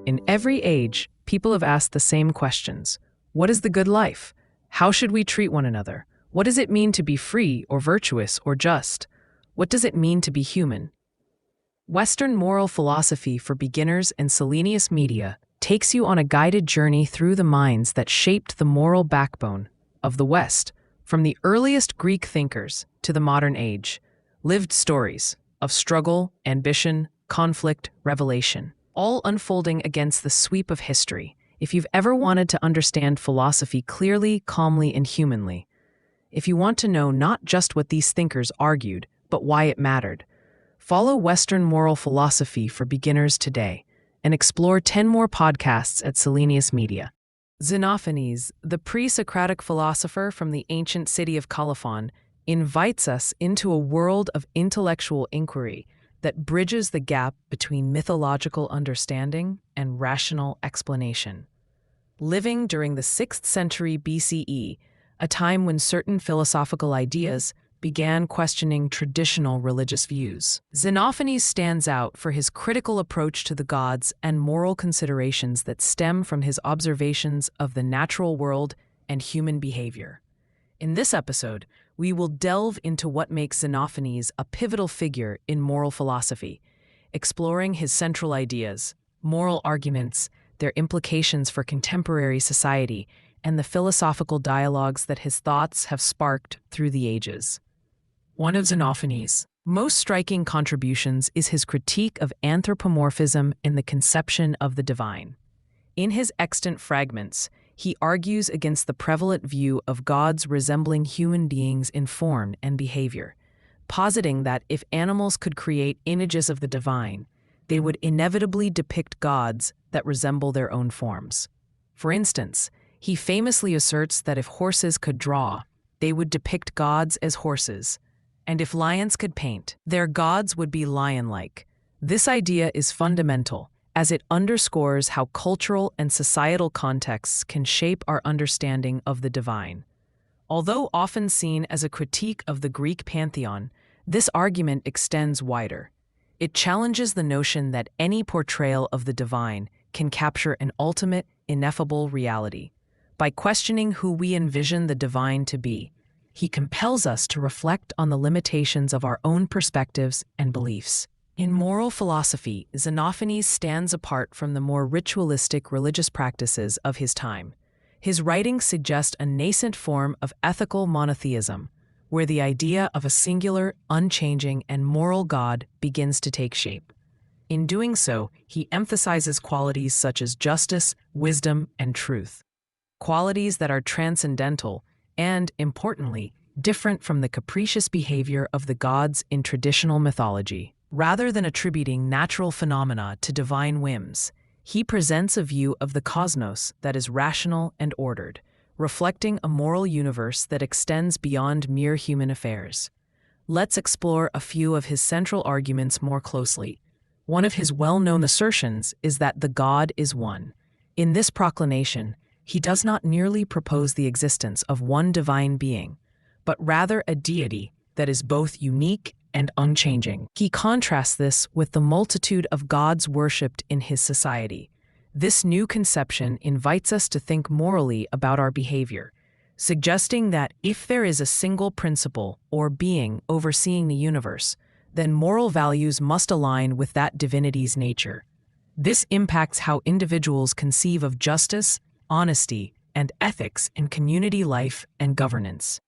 In every age, people have asked the same questions. What is the good life? How should we treat one another? What does it mean to be free or virtuous or just? What does it mean to be human? Western moral philosophy for beginners and Selenius Media takes you on a guided journey through the minds that shaped the moral backbone of the West, from the earliest Greek thinkers to the modern age. Lived stories of struggle, ambition, conflict, revelation, all unfolding against the sweep of history. If you've ever wanted to understand philosophy clearly, calmly, and humanly, if you want to know not just what these thinkers argued, but why it mattered, follow Western moral philosophy for beginners today and explore 10 more podcasts at Selenius Media. Xenophanes, the pre-Socratic philosopher from the ancient city of Colophon, invites us into a world of intellectual inquiry that bridges the gap between mythological understanding and rational explanation. Living during the 6th century BCE, a time when certain philosophical ideas began questioning traditional religious views, Xenophanes stands out for his critical approach to the gods and moral considerations that stem from his observations of the natural world and human behavior. In this episode, we will delve into what makes Xenophanes a pivotal figure in moral philosophy, exploring his central ideas, moral arguments, their implications for contemporary society, and the philosophical dialogues that his thoughts have sparked through the ages. One of Xenophanes' most striking contributions is his critique of anthropomorphism in the conception of the divine. In his extant fragments, he argues against the prevalent view of gods resembling human beings in form and behavior, positing that if animals could create images of the divine, they would inevitably depict gods that resemble their own forms. For instance, he famously asserts that if horses could draw, they would depict gods as horses, and if lions could paint, their gods would be lion-like. This idea is fundamental, as it underscores how cultural and societal contexts can shape our understanding of the divine. Although often seen as a critique of the Greek pantheon, this argument extends wider. It challenges the notion that any portrayal of the divine can capture an ultimate, ineffable reality. By questioning who we envision the divine to be, he compels us to reflect on the limitations of our own perspectives and beliefs. In moral philosophy, Xenophanes stands apart from the more ritualistic religious practices of his time. His writings suggest a nascent form of ethical monotheism, where the idea of a singular, unchanging, and moral God begins to take shape. In doing so, he emphasizes qualities such as justice, wisdom, and truth, qualities that are transcendental and, importantly, different from the capricious behavior of the gods in traditional mythology. Rather than attributing natural phenomena to divine whims, he presents a view of the cosmos that is rational and ordered, reflecting a moral universe that extends beyond mere human affairs. Let's explore a few of his central arguments more closely. One of his well-known assertions is that the God is one. In this proclamation, he does not merely propose the existence of one divine being, but rather a deity that is both unique and unchanging. He contrasts this with the multitude of gods worshipped in his society. This new conception invites us to think morally about our behavior, suggesting that if there is a single principle or being overseeing the universe, then moral values must align with that divinity's nature. This impacts how individuals conceive of justice, honesty, and ethics in community life and governance.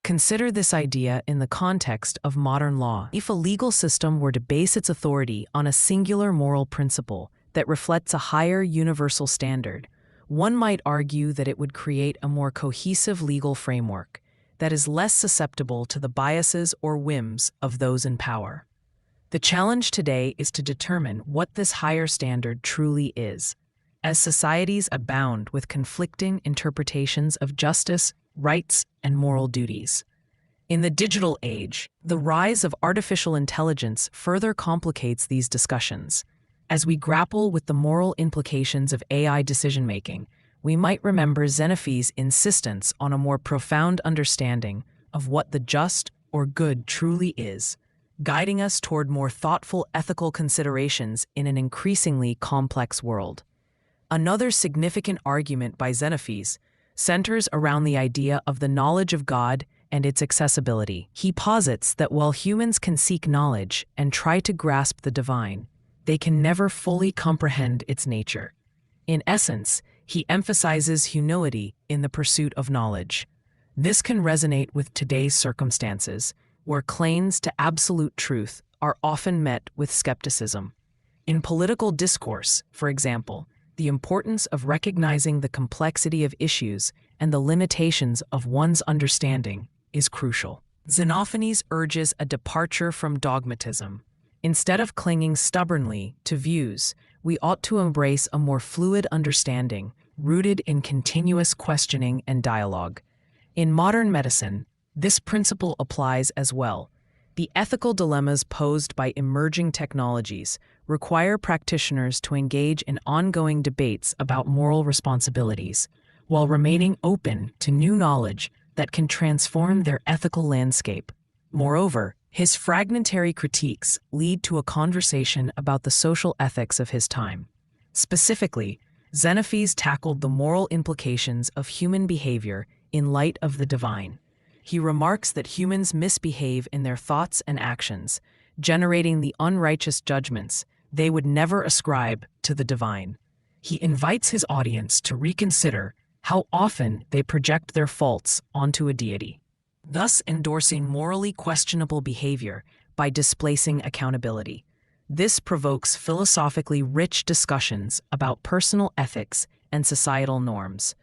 Consider this idea in the context of modern law. If a legal system were to base its authority on a singular moral principle that reflects a higher universal standard, one might argue that it would create a more cohesive legal framework that is less susceptible to the biases or whims of those in power. The challenge today is to determine what this higher standard truly is, as societies abound with conflicting interpretations of justice, rights, and moral duties. In the digital age, the rise of artificial intelligence further complicates these discussions. As we grapple with the moral implications of AI decision-making, we might remember Xenophanes' insistence on a more profound understanding of what the just or good truly is, guiding us toward more thoughtful ethical considerations in an increasingly complex world. Another significant argument by Xenophanes centers around the idea of the knowledge of God and its accessibility. He posits that while humans can seek knowledge and try to grasp the divine, they can never fully comprehend its nature. In essence, he emphasizes humility in the pursuit of knowledge. This can resonate with today's circumstances, where claims to absolute truth are often met with skepticism. In political discourse, for example, the importance of recognizing the complexity of issues and the limitations of one's understanding is crucial. Xenophanes urges a departure from dogmatism. Instead of clinging stubbornly to views, we ought to embrace a more fluid understanding, rooted in continuous questioning and dialogue. In modern medicine, this principle applies as well. The ethical dilemmas posed by emerging technologies require practitioners to engage in ongoing debates about moral responsibilities, while remaining open to new knowledge that can transform their ethical landscape. Moreover, his fragmentary critiques lead to a conversation about the social ethics of his time. Specifically, Xenophanes tackled the moral implications of human behavior in light of the divine. He remarks that humans misbehave in their thoughts and actions, generating the unrighteous judgments they would never ascribe to the divine. He invites his audience to reconsider how often they project their faults onto a deity, thus endorsing morally questionable behavior by displacing accountability. This provokes philosophically rich discussions about personal ethics and societal norms,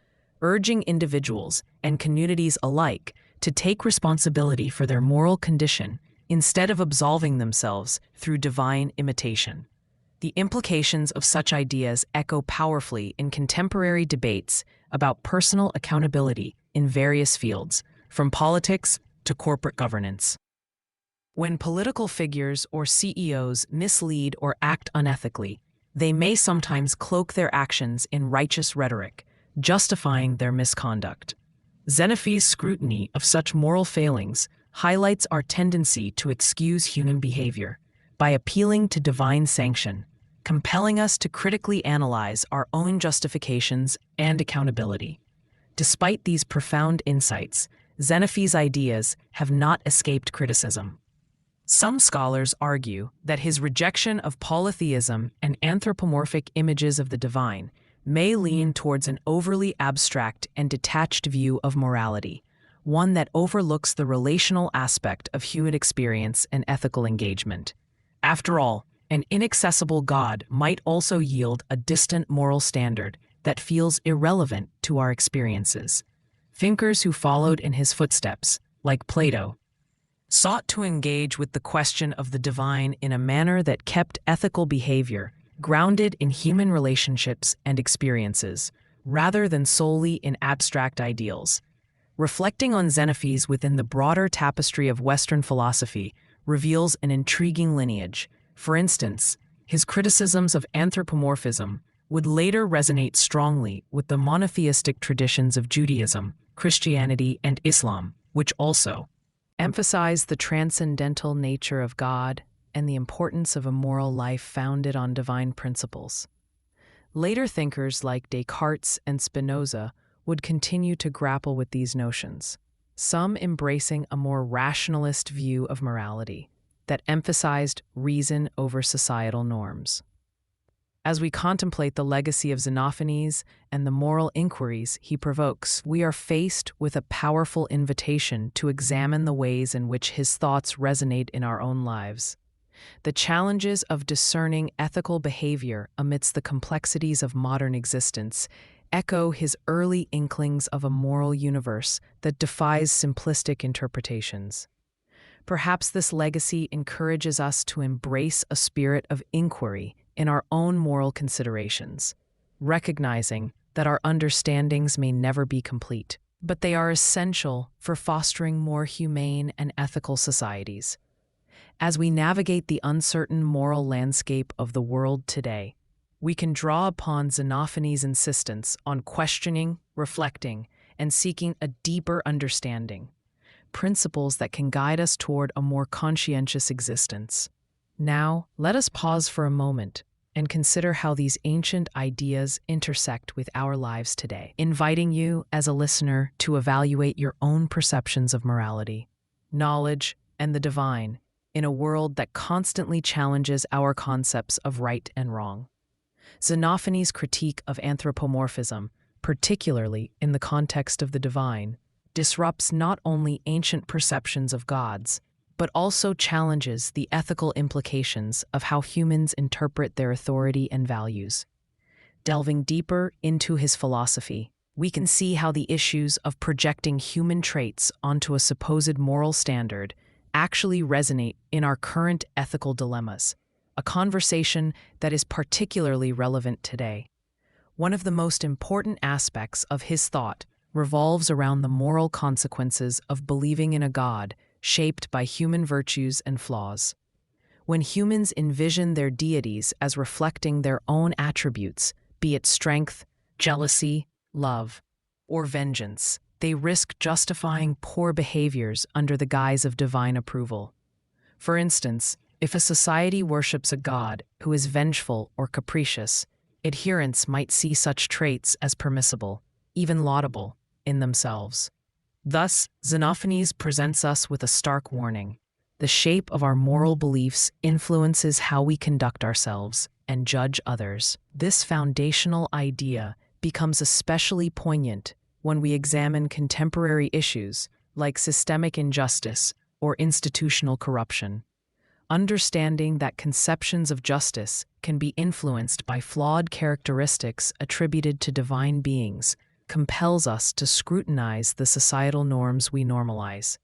urging individuals and communities alike to take responsibility for their moral condition instead of absolving themselves through divine imitation. The implications of such ideas echo powerfully in contemporary debates about personal accountability in various fields, from politics to corporate governance. When political figures or CEOs mislead or act unethically, they may sometimes cloak their actions in righteous rhetoric, justifying their misconduct. Xenophanes' scrutiny of such moral failings highlights our tendency to excuse human behavior by appealing to divine sanction, compelling us to critically analyze our own justifications and accountability. Despite these profound insights, Xenophanes' ideas have not escaped criticism. Some scholars argue that his rejection of polytheism and anthropomorphic images of the divine may lean towards an overly abstract and detached view of morality, one that overlooks the relational aspect of human experience and ethical engagement. After all, an inaccessible God might also yield a distant moral standard that feels irrelevant to our experiences. Thinkers who followed in his footsteps, like Plato, sought to engage with the question of the divine in a manner that kept ethical behavior grounded in human relationships and experiences, rather than solely in abstract ideals. Reflecting on Xenophanes within the broader tapestry of Western philosophy reveals an intriguing lineage. For instance, his criticisms of anthropomorphism would later resonate strongly with the monotheistic traditions of Judaism, Christianity, and Islam, which also emphasize the transcendental nature of God and the importance of a moral life founded on divine principles. Later thinkers like Descartes and Spinoza would continue to grapple with these notions, some embracing a more rationalist view of morality that emphasized reason over societal norms. As we contemplate the legacy of Xenophanes and the moral inquiries he provokes, we are faced with a powerful invitation to examine the ways in which his thoughts resonate in our own lives. The challenges of discerning ethical behavior amidst the complexities of modern existence echo his early inklings of a moral universe that defies simplistic interpretations. Perhaps this legacy encourages us to embrace a spirit of inquiry in our own moral considerations, recognizing that our understandings may never be complete, but they are essential for fostering more humane and ethical societies. As we navigate the uncertain moral landscape of the world today, we can draw upon Xenophanes' insistence on questioning, reflecting, and seeking a deeper understanding, principles that can guide us toward a more conscientious existence. Now, let us pause for a moment and consider how these ancient ideas intersect with our lives today, inviting you as a listener to evaluate your own perceptions of morality, knowledge, and the divine in a world that constantly challenges our concepts of right and wrong. Xenophanes' critique of anthropomorphism, particularly in the context of the divine, disrupts not only ancient perceptions of gods, but also challenges the ethical implications of how humans interpret their authority and values. Delving deeper into his philosophy, we can see how the issues of projecting human traits onto a supposed moral standard actually resonate in our current ethical dilemmas, a conversation that is particularly relevant today. One of the most important aspects of his thought revolves around the moral consequences of believing in a God shaped by human virtues and flaws. When humans envision their deities as reflecting their own attributes, be it strength, jealousy, love, or vengeance, they risk justifying poor behaviors under the guise of divine approval. For instance, if a society worships a god who is vengeful or capricious, adherents might see such traits as permissible, even laudable, in themselves. Thus, Xenophanes presents us with a stark warning. The shape of our moral beliefs influences how we conduct ourselves and judge others. This foundational idea becomes especially poignant when we examine contemporary issues like systemic injustice or institutional corruption. Understanding that conceptions of justice can be influenced by flawed characteristics attributed to divine beings compels us to scrutinize the societal norms we normalize.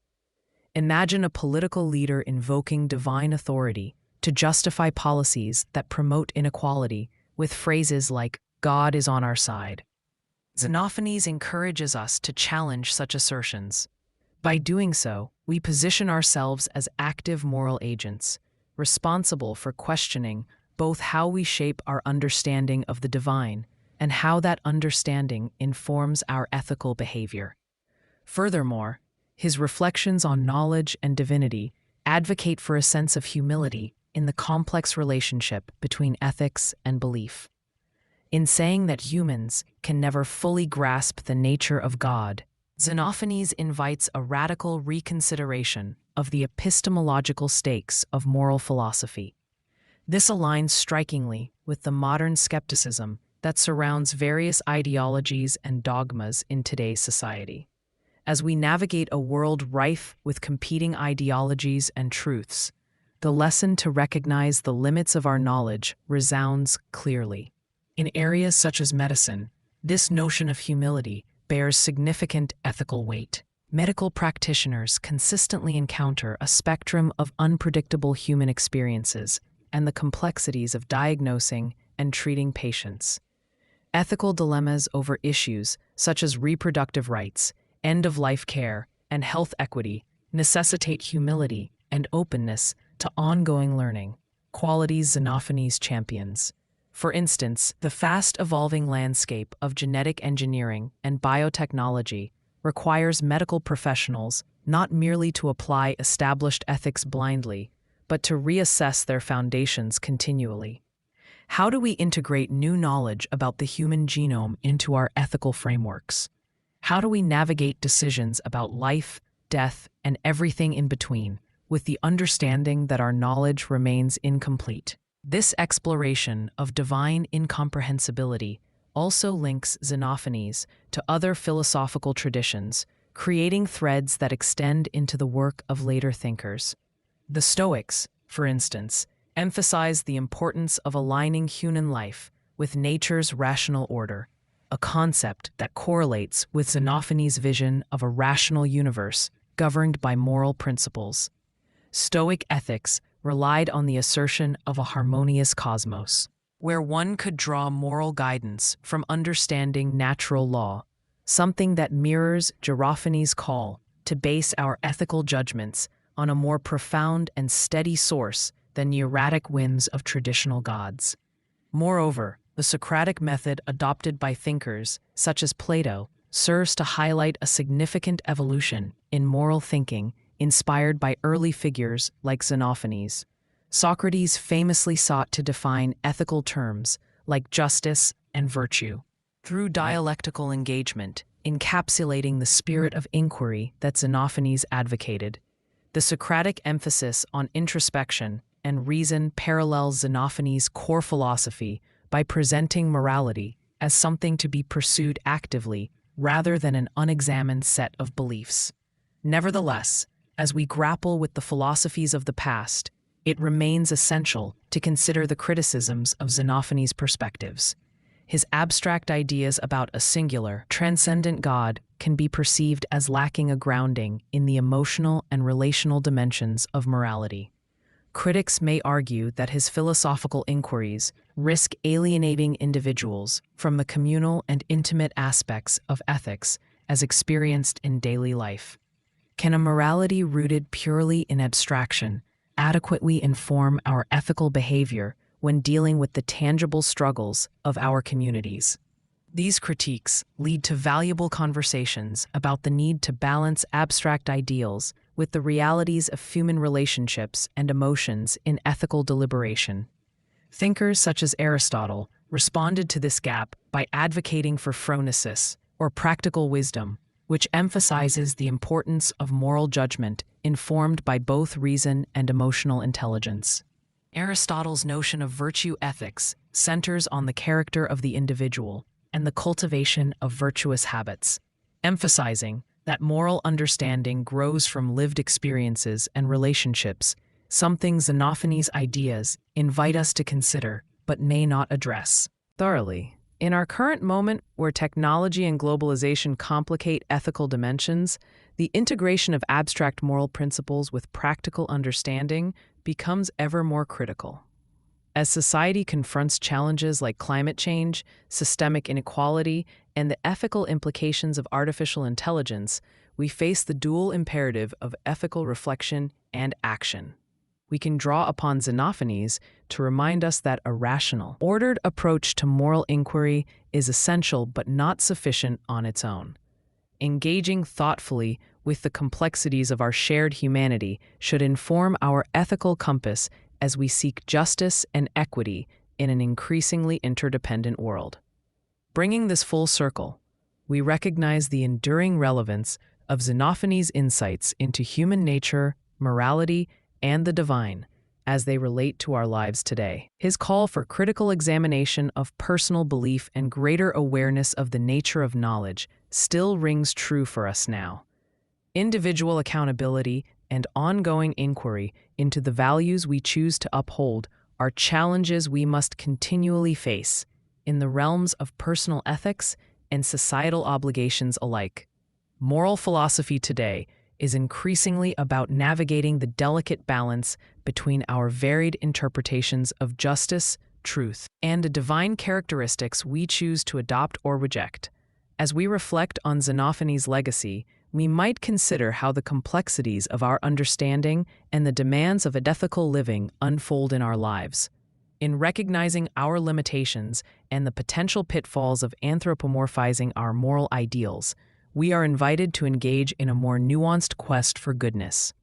Imagine a political leader invoking divine authority to justify policies that promote inequality with phrases like, "God is on our side." Xenophanes encourages us to challenge such assertions. By doing so, we position ourselves as active moral agents, responsible for questioning both how we shape our understanding of the divine and how that understanding informs our ethical behavior. Furthermore, his reflections on knowledge and divinity advocate for a sense of humility in the complex relationship between ethics and belief. In saying that humans can never fully grasp the nature of God, Xenophanes invites a radical reconsideration of the epistemological stakes of moral philosophy. This aligns strikingly with the modern skepticism that surrounds various ideologies and dogmas in today's society. As we navigate a world rife with competing ideologies and truths, the lesson to recognize the limits of our knowledge resounds clearly. In areas such as medicine, this notion of humility bears significant ethical weight. Medical practitioners consistently encounter a spectrum of unpredictable human experiences and the complexities of diagnosing and treating patients. Ethical dilemmas over issues such as reproductive rights, end-of-life care, and health equity necessitate humility and openness to ongoing learning, qualities Xenophanes champions. For instance, the fast-evolving landscape of genetic engineering and biotechnology requires medical professionals not merely to apply established ethics blindly, but to reassess their foundations continually. How do we integrate new knowledge about the human genome into our ethical frameworks? How do we navigate decisions about life, death, and everything in between, with the understanding that our knowledge remains incomplete? This exploration of divine incomprehensibility also links Xenophanes to other philosophical traditions, creating threads that extend into the work of later thinkers. The Stoics, for instance, emphasize the importance of aligning human life with nature's rational order, a concept that correlates with Xenophanes' vision of a rational universe governed by moral principles. Stoic ethics relied on the assertion of a harmonious cosmos, where one could draw moral guidance from understanding natural law, something that mirrors Xenophanes' call to base our ethical judgments on a more profound and steady source than the erratic whims of traditional gods. Moreover, the Socratic method adopted by thinkers such as Plato serves to highlight a significant evolution in moral thinking inspired by early figures like Xenophanes. Socrates famously sought to define ethical terms like justice and virtue through dialectical engagement, encapsulating the spirit of inquiry that Xenophanes advocated. The Socratic emphasis on introspection and reason parallels Xenophanes' core philosophy by presenting morality as something to be pursued actively rather than an unexamined set of beliefs. Nevertheless, as we grapple with the philosophies of the past, it remains essential to consider the criticisms of Xenophanes' perspectives. His abstract ideas about a singular, transcendent God can be perceived as lacking a grounding in the emotional and relational dimensions of morality. Critics may argue that his philosophical inquiries risk alienating individuals from the communal and intimate aspects of ethics as experienced in daily life. Can a morality rooted purely in abstraction adequately inform our ethical behavior when dealing with the tangible struggles of our communities? These critiques lead to valuable conversations about the need to balance abstract ideals with the realities of human relationships and emotions in ethical deliberation. Thinkers such as Aristotle responded to this gap by advocating for phronesis, or practical wisdom, which emphasizes the importance of moral judgment informed by both reason and emotional intelligence. Aristotle's notion of virtue ethics centers on the character of the individual and the cultivation of virtuous habits, emphasizing that moral understanding grows from lived experiences and relationships, something Xenophanes' ideas invite us to consider but may not address thoroughly. In our current moment, where technology and globalization complicate ethical dimensions, the integration of abstract moral principles with practical understanding becomes ever more critical. As society confronts challenges like climate change, systemic inequality, and the ethical implications of artificial intelligence, we face the dual imperative of ethical reflection and action. We can draw upon Xenophanes to remind us that a rational, ordered approach to moral inquiry is essential but not sufficient on its own. Engaging thoughtfully with the complexities of our shared humanity should inform our ethical compass as we seek justice and equity in an increasingly interdependent world. Bringing this full circle, we recognize the enduring relevance of Xenophanes' insights into human nature, morality, and the divine as they relate to our lives today. His call for critical examination of personal belief and greater awareness of the nature of knowledge still rings true for us now. Individual accountability and ongoing inquiry into the values we choose to uphold are challenges we must continually face in the realms of personal ethics and societal obligations alike. Moral philosophy today is increasingly about navigating the delicate balance between our varied interpretations of justice, truth, and the divine characteristics we choose to adopt or reject. As we reflect on Xenophanes' legacy, we might consider how the complexities of our understanding and the demands of ethical living unfold in our lives. In recognizing our limitations and the potential pitfalls of anthropomorphizing our moral ideals, we are invited to engage in a more nuanced quest for goodness,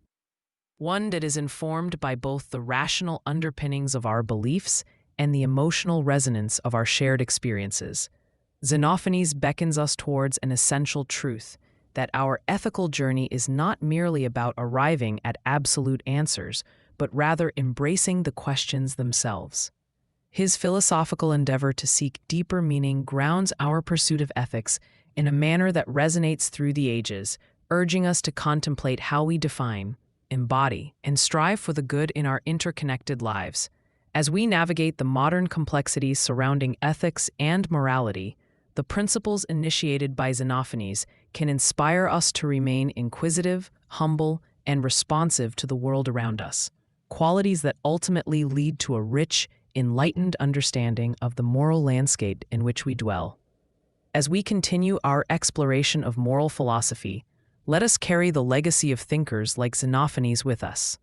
one that is informed by both the rational underpinnings of our beliefs and the emotional resonance of our shared experiences. Xenophanes beckons us towards an essential truth, that our ethical journey is not merely about arriving at absolute answers, but but rather embracing the questions themselves. His philosophical endeavor to seek deeper meaning grounds our pursuit of ethics in a manner that resonates through the ages, urging us to contemplate how we define, embody, and strive for the good in our interconnected lives. As we navigate the modern complexities surrounding ethics and morality, the principles initiated by Xenophanes can inspire us to remain inquisitive, humble, and responsive to the world around us, qualities that ultimately lead to a rich, enlightened understanding of the moral landscape in which we dwell. As we continue our exploration of moral philosophy, let us carry the legacy of thinkers like Xenophanes with us,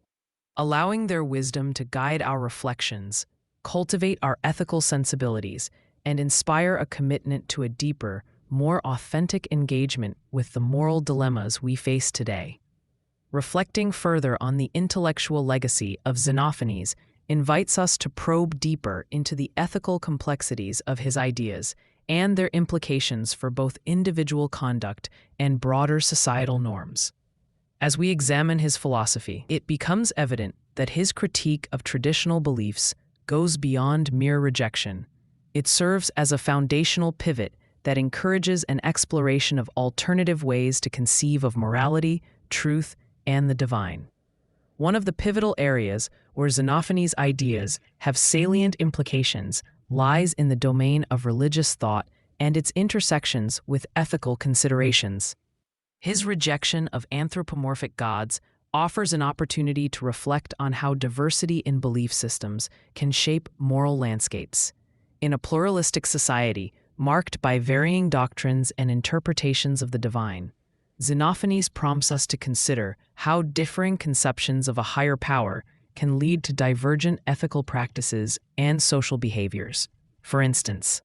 allowing their wisdom to guide our reflections, cultivate our ethical sensibilities, and inspire a commitment to a deeper, more authentic engagement with the moral dilemmas we face today. Reflecting further on the intellectual legacy of Xenophanes invites us to probe deeper into the ethical complexities of his ideas and their implications for both individual conduct and broader societal norms. As we examine his philosophy, it becomes evident that his critique of traditional beliefs goes beyond mere rejection. It serves as a foundational pivot that encourages an exploration of alternative ways to conceive of morality, truth, and the divine. One of the pivotal areas where Xenophanes' ideas have salient implications lies in the domain of religious thought and its intersections with ethical considerations. His rejection of anthropomorphic gods offers an opportunity to reflect on how diversity in belief systems can shape moral landscapes. In a pluralistic society marked by varying doctrines and interpretations of the divine, Xenophanes prompts us to consider how differing conceptions of a higher power can lead to divergent ethical practices and social behaviors. For instance,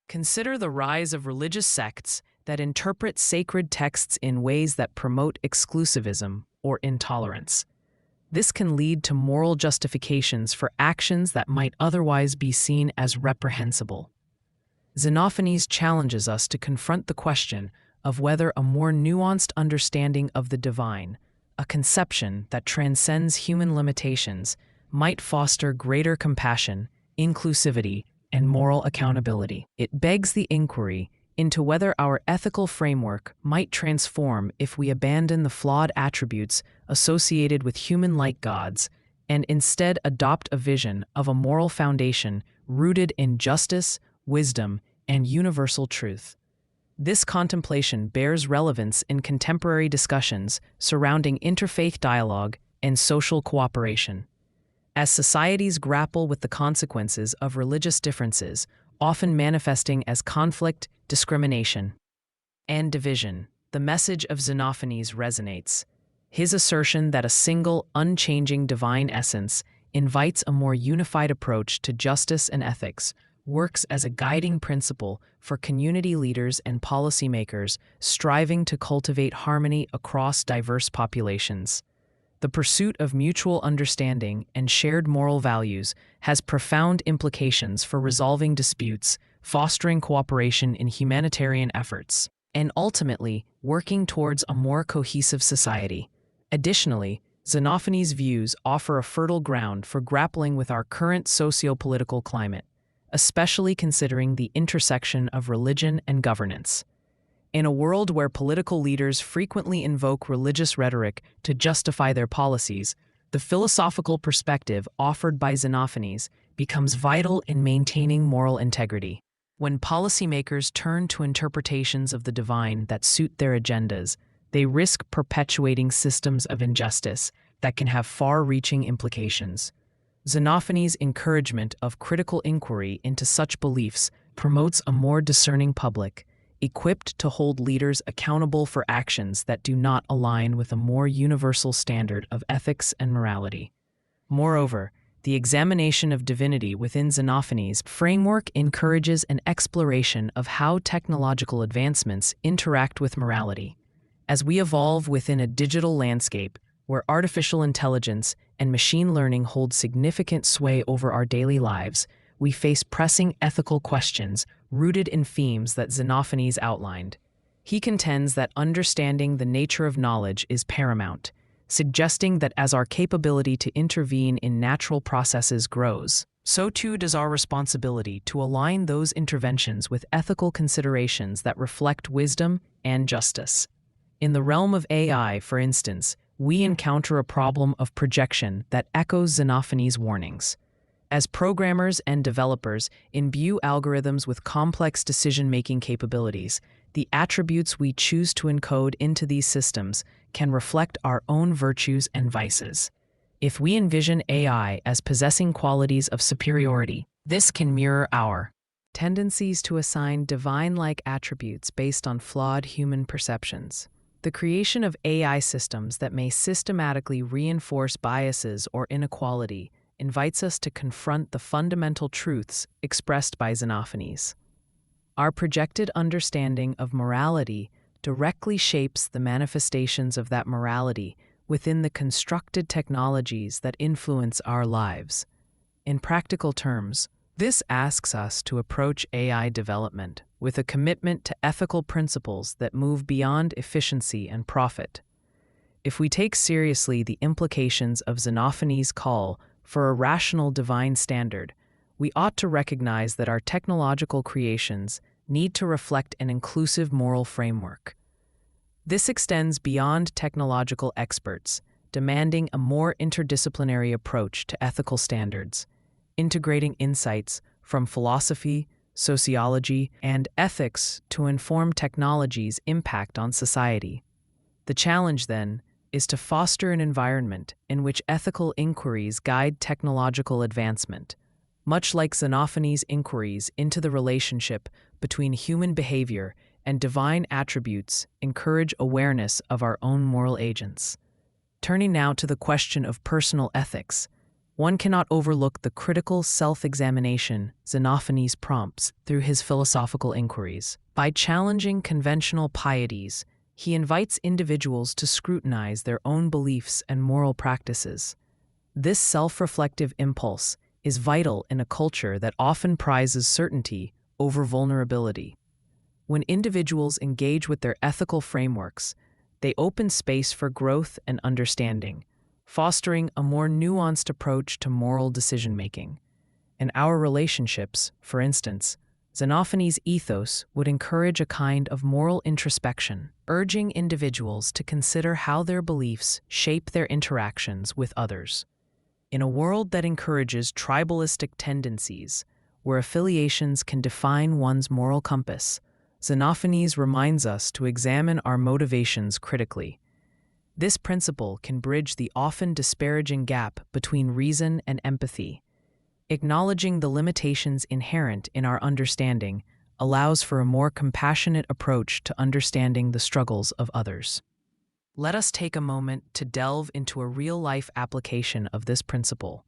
consider the rise of religious sects that interpret sacred texts in ways that promote exclusivism or intolerance. This can lead to moral justifications for actions that might otherwise be seen as reprehensible. Xenophanes challenges us to confront the question of whether a more nuanced understanding of the divine, a conception that transcends human limitations, might foster greater compassion, inclusivity, and moral accountability. It begs the inquiry into whether our ethical framework might transform if we abandon the flawed attributes associated with human-like gods and instead adopt a vision of a moral foundation rooted in justice, wisdom, and universal truth. This contemplation bears relevance in contemporary discussions surrounding interfaith dialogue and social cooperation. As societies grapple with the consequences of religious differences, often manifesting as conflict, discrimination, and division, the message of Xenophanes resonates. His assertion that a single, unchanging divine essence invites a more unified approach to justice and ethics works as a guiding principle for community leaders and policymakers striving to cultivate harmony across diverse populations. The pursuit of mutual understanding and shared moral values has profound implications for resolving disputes, fostering cooperation in humanitarian efforts, and ultimately working towards a more cohesive society. Additionally, Xenophanes' views offer a fertile ground for grappling with our current socio-political climate, especially considering the intersection of religion and governance. In a world where political leaders frequently invoke religious rhetoric to justify their policies, the philosophical perspective offered by Xenophanes becomes vital in maintaining moral integrity. When policymakers turn to interpretations of the divine that suit their agendas, they risk perpetuating systems of injustice that can have far-reaching implications. Xenophanes' encouragement of critical inquiry into such beliefs promotes a more discerning public, equipped to hold leaders accountable for actions that do not align with a more universal standard of ethics and morality. Moreover, the examination of divinity within Xenophanes' framework encourages an exploration of how technological advancements interact with morality. As we evolve within a digital landscape where artificial intelligence and machine learning hold significant sway over our daily lives, we face pressing ethical questions rooted in themes that Xenophanes outlined. He contends that understanding the nature of knowledge is paramount, suggesting that as our capability to intervene in natural processes grows, so too does our responsibility to align those interventions with ethical considerations that reflect wisdom and justice. In the realm of AI, for instance, we encounter a problem of projection that echoes Xenophanes' warnings. As programmers and developers imbue algorithms with complex decision-making capabilities, the attributes we choose to encode into these systems can reflect our own virtues and vices. If we envision AI as possessing qualities of superiority, this can mirror our tendencies to assign divine-like attributes based on flawed human perceptions. The creation of AI systems that may systematically reinforce biases or inequality invites us to confront the fundamental truths expressed by Xenophanes. Our projected understanding of morality directly shapes the manifestations of that morality within the constructed technologies that influence our lives. In practical terms, this asks us to approach AI development with a commitment to ethical principles that move beyond efficiency and profit. If we take seriously the implications of Xenophanes' call for a rational divine standard, we ought to recognize that our technological creations need to reflect an inclusive moral framework. This extends beyond technological experts, demanding a more interdisciplinary approach to ethical standards, integrating insights from philosophy, sociology, and ethics to inform technology's impact on society. The challenge, then, is to foster an environment in which ethical inquiries guide technological advancement, much like Xenophanes' inquiries into the relationship between human behavior and divine attributes encourage awareness of our own moral agents. Turning now to the question of personal ethics, one cannot overlook the critical self-examination Xenophanes prompts through his philosophical inquiries. By challenging conventional pieties, he invites individuals to scrutinize their own beliefs and moral practices. This self-reflective impulse is vital in a culture that often prizes certainty over vulnerability. When individuals engage with their ethical frameworks, they open space for growth and understanding, fostering a more nuanced approach to moral decision-making. In our relationships, for instance, Xenophanes' ethos would encourage a kind of moral introspection, urging individuals to consider how their beliefs shape their interactions with others. In a world that encourages tribalistic tendencies, where affiliations can define one's moral compass, Xenophanes reminds us to examine our motivations critically. This principle can bridge the often disparaging gap between reason and empathy. Acknowledging the limitations inherent in our understanding allows for a more compassionate approach to understanding the struggles of others. Let us take a moment to delve into a real-life application of this principle.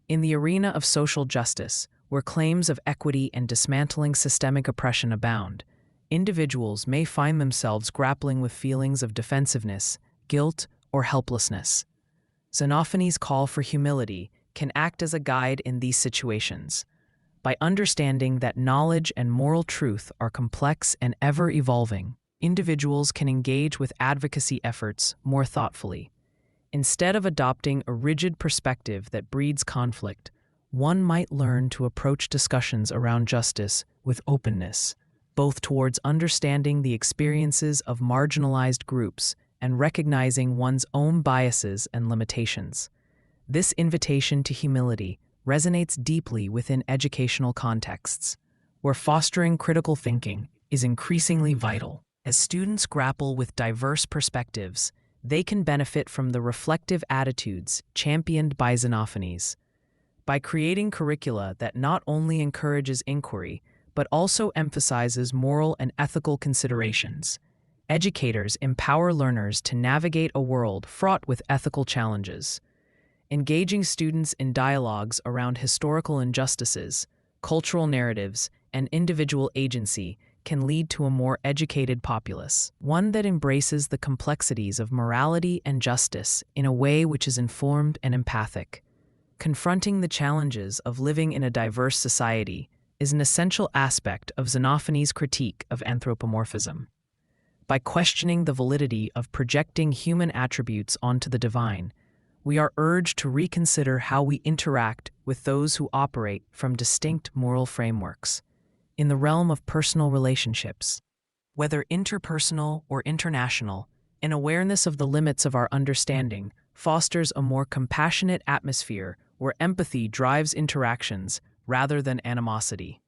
In the arena of social justice, where claims of equity and dismantling systemic oppression abound, individuals may find themselves grappling with feelings of defensiveness, guilt, or helplessness. Xenophanes' call for humility can act as a guide in these situations. By understanding that knowledge and moral truth are complex and ever-evolving, individuals can engage with advocacy efforts more thoughtfully. Instead of adopting a rigid perspective that breeds conflict, one might learn to approach discussions around justice with openness, both towards understanding the experiences of marginalized groups and recognizing one's own biases and limitations. This invitation to humility resonates deeply within educational contexts, where fostering critical thinking is increasingly vital. As students grapple with diverse perspectives, they can benefit from the reflective attitudes championed by Xenophanes. By creating curricula that not only encourages inquiry, but also emphasizes moral and ethical considerations, educators empower learners to navigate a world fraught with ethical challenges. Engaging students in dialogues around historical injustices, cultural narratives, and individual agency can lead to a more educated populace, one that embraces the complexities of morality and justice in a way which is informed and empathic. Confronting the challenges of living in a diverse society is an essential aspect of Xenophanes' critique of anthropomorphism. By questioning the validity of projecting human attributes onto the divine, we are urged to reconsider how we interact with those who operate from distinct moral frameworks. In the realm of personal relationships, whether interpersonal or international, an awareness of the limits of our understanding fosters a more compassionate atmosphere where empathy drives interactions rather than animosity.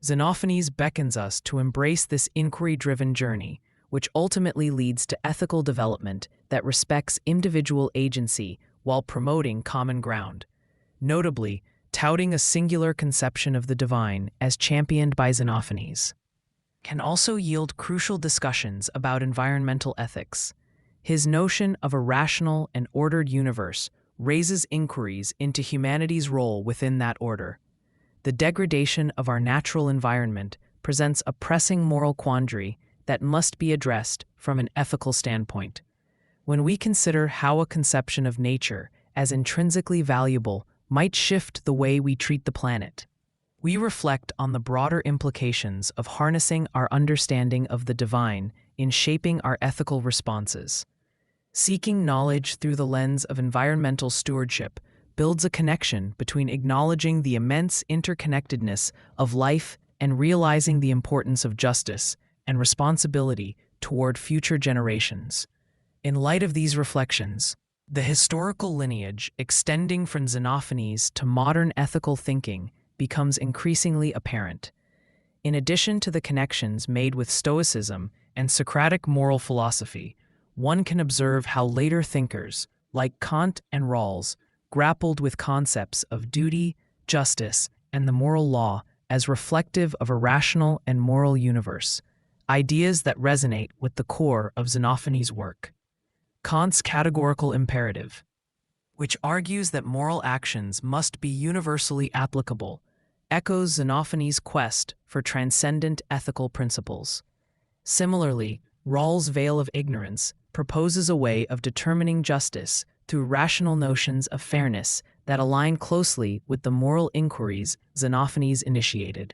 Xenophanes beckons us to embrace this inquiry-driven journey, which ultimately leads to ethical development that respects individual agency while promoting common ground. Notably, touting a singular conception of the divine as championed by Xenophanes can also yield crucial discussions about environmental ethics. His notion of a rational and ordered universe raises inquiries into humanity's role within that order. The degradation of our natural environment presents a pressing moral quandary that must be addressed from an ethical standpoint. When we consider how a conception of nature as intrinsically valuable might shift the way we treat the planet, we reflect on the broader implications of harnessing our understanding of the divine in shaping our ethical responses. Seeking knowledge through the lens of environmental stewardship builds a connection between acknowledging the immense interconnectedness of life and realizing the importance of justice and responsibility toward future generations. In light of these reflections, the historical lineage extending from Xenophanes to modern ethical thinking becomes increasingly apparent. In addition to the connections made with Stoicism and Socratic moral philosophy, one can observe how later thinkers, like Kant and Rawls, grappled with concepts of duty, justice, and the moral law as reflective of a rational and moral universe, ideas that resonate with the core of Xenophanes' work. Kant's categorical imperative, which argues that moral actions must be universally applicable, echoes Xenophanes' quest for transcendent ethical principles. Similarly, Rawls' veil of ignorance proposes a way of determining justice through rational notions of fairness that align closely with the moral inquiries Xenophanes initiated.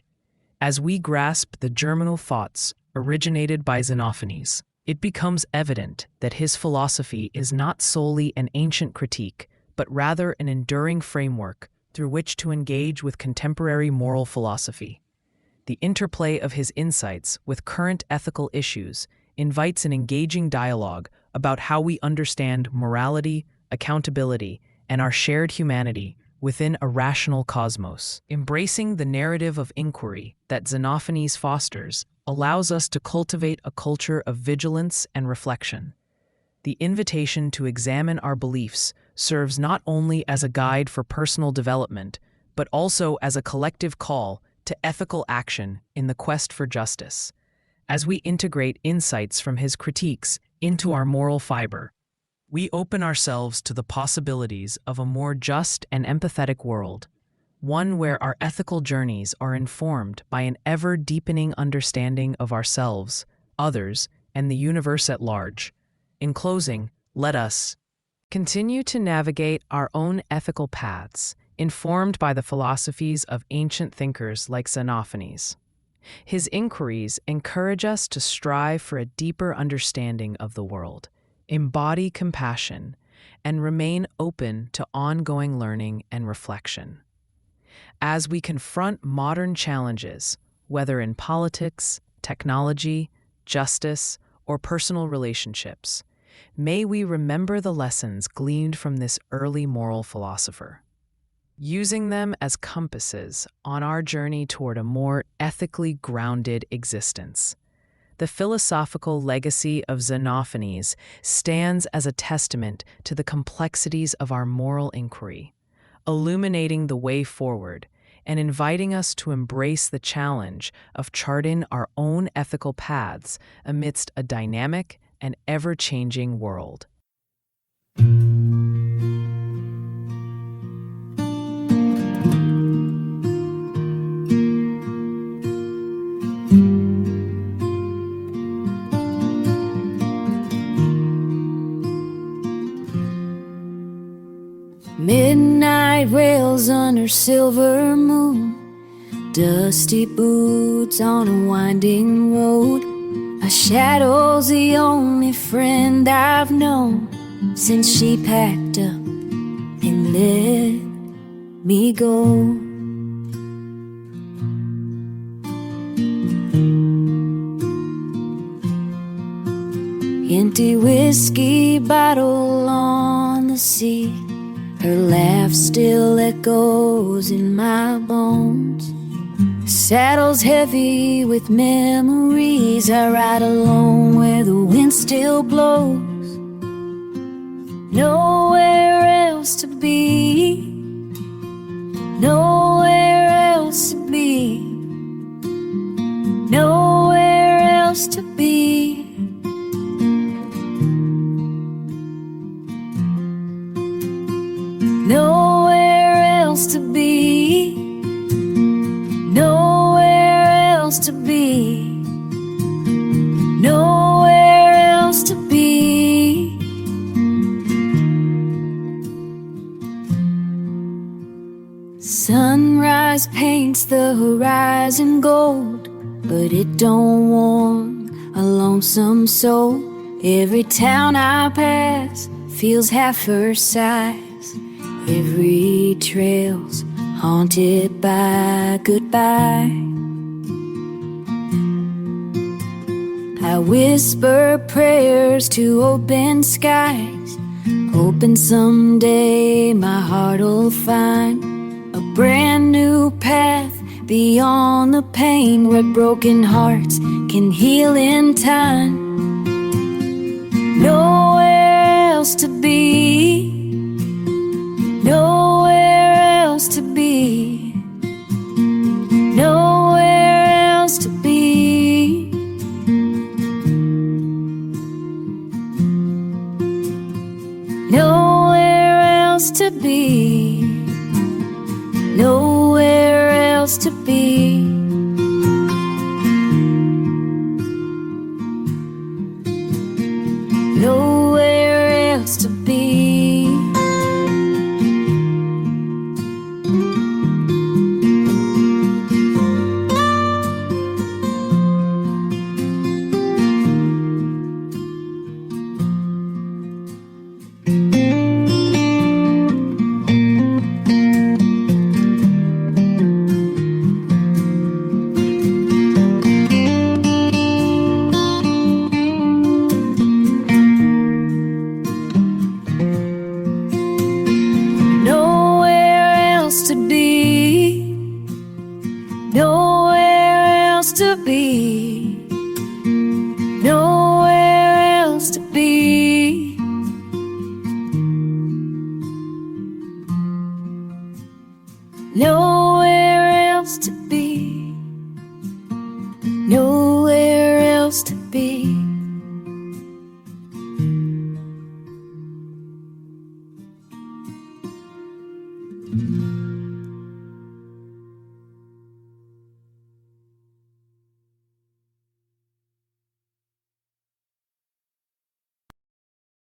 As we grasp the germinal thoughts originated by Xenophanes, it becomes evident that his philosophy is not solely an ancient critique, but rather an enduring framework through which to engage with contemporary moral philosophy. The interplay of his insights with current ethical issues invites an engaging dialogue about how we understand morality, accountability, and our shared humanity within a rational cosmos. Embracing the narrative of inquiry that Xenophanes fosters allows us to cultivate a culture of vigilance and reflection. The invitation to examine our beliefs serves not only as a guide for personal development, but also as a collective call to ethical action in the quest for justice. As we integrate insights from his critiques into our moral fiber, we open ourselves to the possibilities of a more just and empathetic world, one where our ethical journeys are informed by an ever-deepening understanding of ourselves, others, and the universe at large. In closing, let us continue to navigate our own ethical paths, informed by the philosophies of ancient thinkers like Xenophanes. His inquiries encourage us to strive for a deeper understanding of the world, embody compassion, and remain open to ongoing learning and reflection. As we confront modern challenges, whether in politics, technology, justice, or personal relationships, may we remember the lessons gleaned from this early moral philosopher, using them as compasses on our journey toward a more ethically grounded existence. The philosophical legacy of Xenophanes stands as a testament to the complexities of our moral inquiry, illuminating the way forward and inviting us to embrace the challenge of charting our own ethical paths amidst a dynamic and ever-changing world. Midnight rails under silver moon, dusty boots on a winding road. I My shadow's the only friend I've known since she packed up and let me go. Empty whiskey bottle on the seat, her laugh still echoes in my bones. Saddle's heavy with memories. I ride alone where the wind still blows. Nowhere else to be, nowhere else to be, nowhere else to be. Nowhere else to be, nowhere else to be, nowhere else to be. Sunrise paints the horizon gold, but it don't warm a lonesome soul. Every town I pass feels half her size. Every trail's haunted by goodbye. I whisper prayers to open skies, hoping someday my heart'll find a brand new path beyond the pain, where broken hearts can heal in time. Nowhere else to be, nowhere else to be, nowhere else to be. Nowhere else to be, nowhere else to be. Nowhere else to be. Nowhere else to be, nowhere else to be.